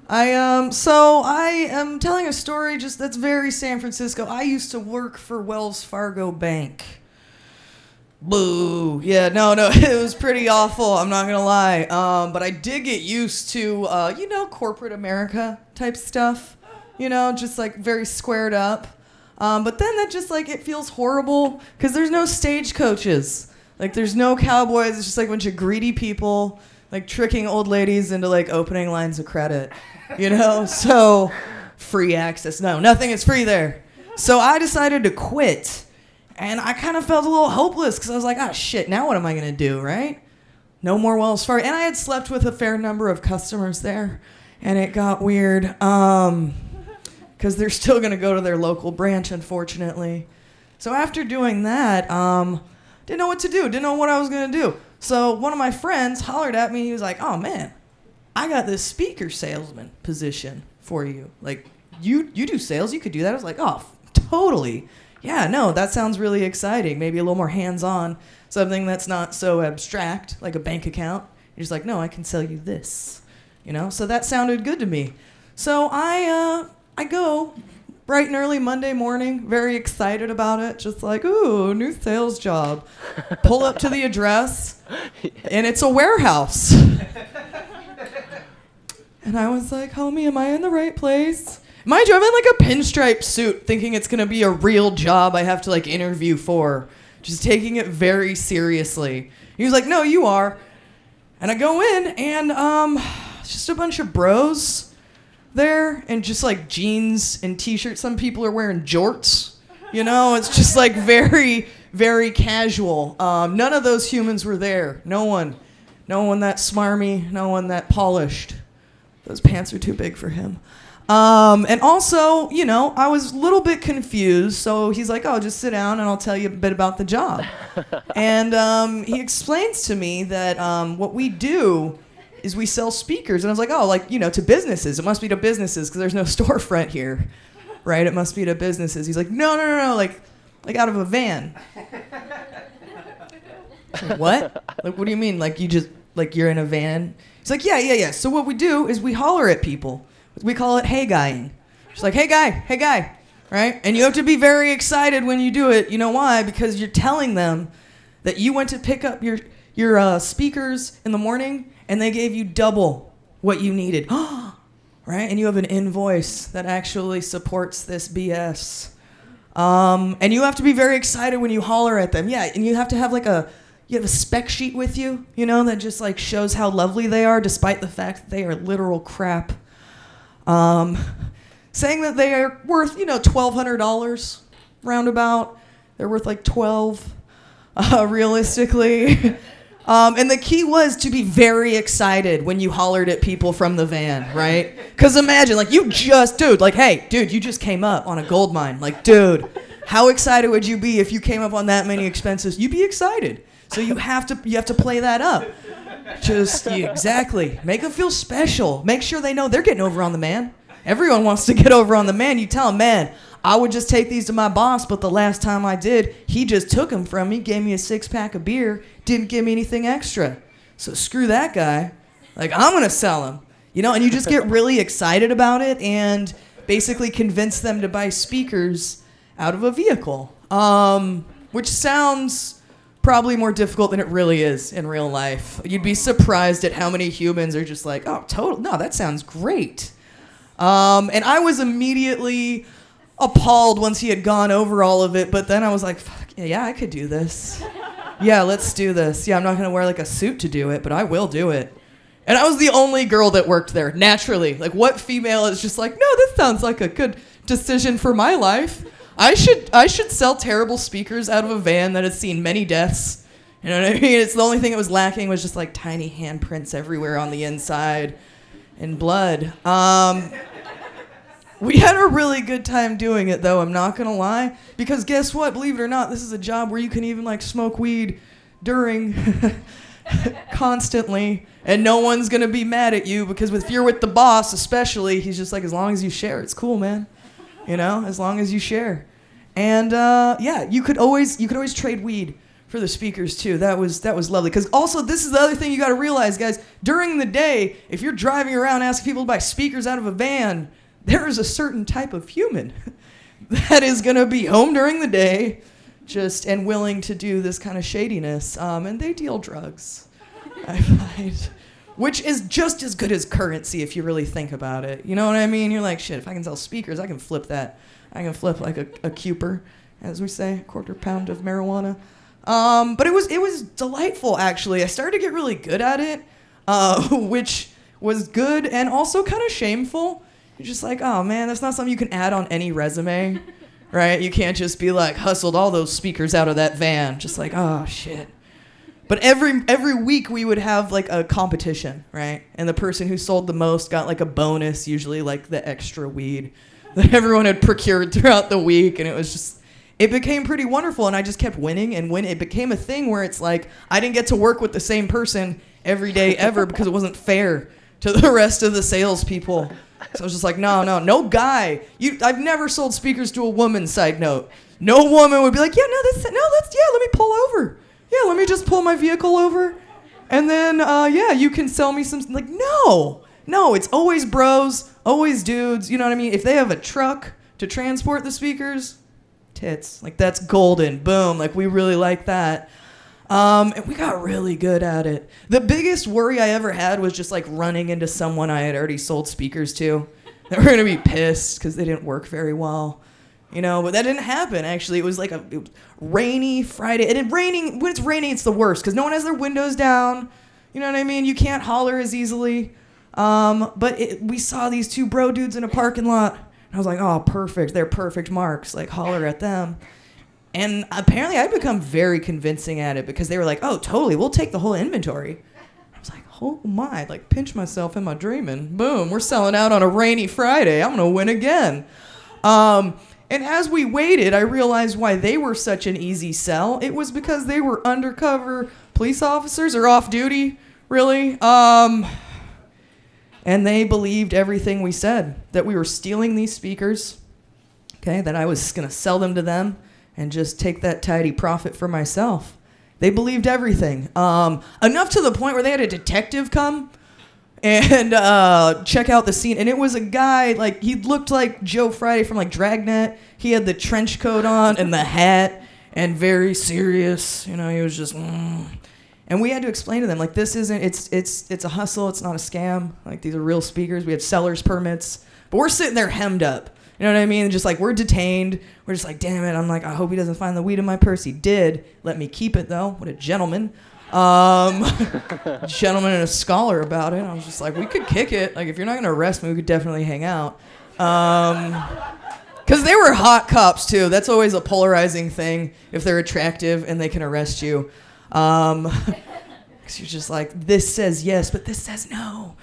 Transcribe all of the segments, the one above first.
So I am telling a story just that's very San Francisco. I used to work for Wells Fargo Bank. Boo. Yeah, no, it was pretty awful. I'm not gonna lie. But I did get used to, corporate America type stuff. Just like very squared up. But then that just like, it feels horrible because there's no stagecoaches. Like there's no cowboys. It's just like a bunch of greedy people like tricking old ladies into like opening lines of credit. So free access. No, nothing is free there. So I decided to quit. And I kind of felt a little hopeless because I was like, oh, shit, now what am I going to do, right? No more Wells Fargo. And I had slept with a fair number of customers there. And it got weird because they're still going to go to their local branch, unfortunately. So after doing that, didn't know what to do. Didn't know what I was going to do. So one of my friends hollered at me. He was like, oh, man, I got this speaker salesman position for you. Like, you do sales. You could do that. I was like, oh, totally. Yeah, no, that sounds really exciting. Maybe a little more hands-on, something that's not so abstract, like a bank account. You're just like, no, I can sell you this, So that sounded good to me. So I go bright and early Monday morning, very excited about it, just like, ooh, new sales job. Pull up to the address, and it's a warehouse. And I was like, homie, am I in the right place? Mind you, I'm in like a pinstripe suit thinking it's going to be a real job I have to like interview for. Just taking it very seriously. He was like, no, you are. And I go in and it's just a bunch of bros there and just like jeans and t-shirts. Some people are wearing jorts. It's just like very, very casual. None of those humans were there. No one that smarmy, no one that polished. Those pants are too big for him. And also, I was a little bit confused. So he's like, oh, just sit down and I'll tell you a bit about the job. And he explains to me that what we do is we sell speakers. And I was like, oh, like, to businesses. It must be to businesses because there's no storefront here, right? It must be to businesses. He's like, no, like out of a van. Like, what? Like, what do you mean? Like, you just, like, you're in a van? He's like, yeah. So what we do is we holler at people. We call it hey guying. Just like, hey guy, right? And you have to be very excited when you do it. You know why? Because you're telling them that you went to pick up your speakers in the morning and they gave you double what you needed. Right? And you have an invoice that actually supports this BS. And you have to be very excited when you holler at them. Yeah, and you have to have you have a spec sheet with you, that just like shows how lovely they are despite the fact that they are literal crap. Saying that they are worth, $1,200 roundabout. They're worth like 12, realistically. And the key was to be very excited when you hollered at people from the van, right? Because imagine, like, you just came up on a gold mine. Like, dude, how excited would you be if you came up on that many expenses? You'd be excited. So you have to play that up. Exactly. Make them feel special. Make sure they know they're getting over on the man. Everyone wants to get over on the man. You tell them, man, I would just take these to my boss, but the last time I did, he just took them from me, gave me a 6-pack of beer, didn't give me anything extra. So screw that guy. Like, I'm going to sell him. And you just get really excited about it and basically convince them to buy speakers out of a vehicle, which sounds probably more difficult than it really is in real life. You'd be surprised at how many humans are just like, oh, no, that sounds great. And I was immediately appalled once he had gone over all of it, but then I was like, fuck, yeah, I could do this. Yeah, let's do this. Yeah, I'm not going to wear like a suit to do it, but I will do it. And I was the only girl that worked there, naturally. Like, what female is just like, no, this sounds like a good decision for my life. I should sell terrible speakers out of a van that has seen many deaths. You know what I mean? It's the only thing it was lacking was just like tiny handprints everywhere on the inside and blood. We had a really good time doing it, though, I'm not going to lie. Because guess what? Believe it or not, this is a job where you can even like smoke weed during constantly. And no one's going to be mad at you because if you're with the boss especially, he's just like, as long as you share, it's cool, man. As long as you share. And you could always trade weed for for the speakers too. That was lovely. Because also, this is the other thing you got to realize, guys. During the day, if you're driving around asking people to buy speakers out of a van, there is a certain type of human that is going to be home during the day, and willing to do this kind of shadiness. And they deal drugs, I find. Which is just as good as currency if you really think about it. You know what I mean? You're like, shit, if I can sell speakers, I can flip that. I can flip like a Cooper, as we say, a quarter pound of marijuana. But it was delightful, actually. I started to get really good at it, which was good and also kind of shameful. You're just like, oh man, that's not something you can add on any resume, right? You can't just be like, hustled all those speakers out of that van. Just like, oh shit. But every week we would have like a competition, right? And the person who sold the most got like a bonus, usually like the extra weed that everyone had procured throughout the week. And it became pretty wonderful. And I just kept winning and winning. It became a thing where it's like I didn't get to work with the same person every day ever because it wasn't fair to the rest of the salespeople. So I was just like, no guy. I've never sold speakers to a woman, side note. No woman would be like, let me pull over. Yeah, let me just pull my vehicle over, and then, you can sell me some, like, no, it's always bros, always dudes, you know what I mean? If they have a truck to transport the speakers, tits, like, that's golden, boom, like, we really like that, and we got really good at it. The biggest worry I ever had was just, like, running into someone I had already sold speakers to. They were going to be pissed because they didn't work very well. You know, but that didn't happen, actually. It was like it was rainy Friday. And when it's raining, it's the worst because no one has their windows down. You know what I mean? You can't holler as easily. But we saw these two bro dudes in a parking lot. And I was like, oh, perfect. They're perfect marks. Like, holler at them. And apparently I'd become very convincing at it because they were like, oh, totally. We'll take the whole inventory. I was like, oh, my. Like, pinch myself. Am I dreaming? Boom. We're selling out on a rainy Friday. I'm going to win again. And as we waited, I realized why they were such an easy sell. It was because they were undercover police officers or off duty, really. And they believed everything we said, that we were stealing these speakers, okay, that I was going to sell them to them and just take that tidy profit for myself. They believed everything. Enough to the point where they had a detective come and check out the scene. And it was a guy, like, he looked like Joe Friday from, like, Dragnet. He had the trench coat on and the hat and very serious. You know, he was just, And we had to explain to them, like, this isn't, it's a hustle. It's not a scam. Like, these are real speakers. We have seller's permits. But we're sitting there hemmed up. You know what I mean? Just like, we're detained. We're just like, damn it. I'm like, I hope he doesn't find the weed in my purse. He did. Let me keep it, though. What a gentleman. Gentleman and a scholar about it. I was just like, we could kick it. Like, if you're not going to arrest me, we could definitely hang out. Because they were hot cops, too. That's always a polarizing thing if they're attractive and they can arrest you. Because you're just like, this says yes, but this says no.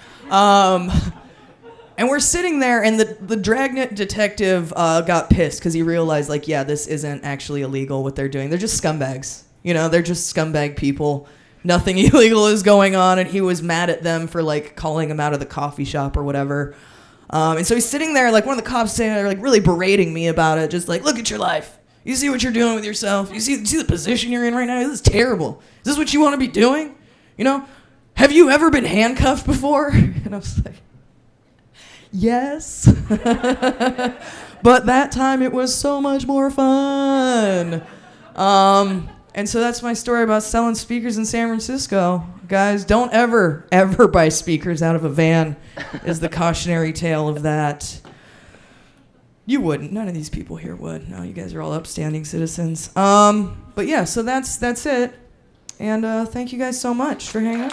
And we're sitting there, and the Dragnet detective got pissed because he realized, like, yeah, this isn't actually illegal what they're doing. They're just scumbags. You know, they're just scumbag people. Nothing illegal is going on, and he was mad at them for, like, calling him out of the coffee shop or whatever. And so he's sitting there, like, one of the cops sitting there, like, really berating me about it, just like, look at your life. You see what you're doing with yourself? You see the position you're in right now? This is terrible. Is this what you want to be doing? You know? Have you ever been handcuffed before? And I was like, yes. But that time it was so much more fun. And so that's my story about selling speakers in San Francisco. Guys, don't ever buy speakers out of a van is the cautionary tale of that. You wouldn't. None of these people here would. No, you guys are all upstanding citizens. But yeah, so that's it. And thank you guys so much for hanging out.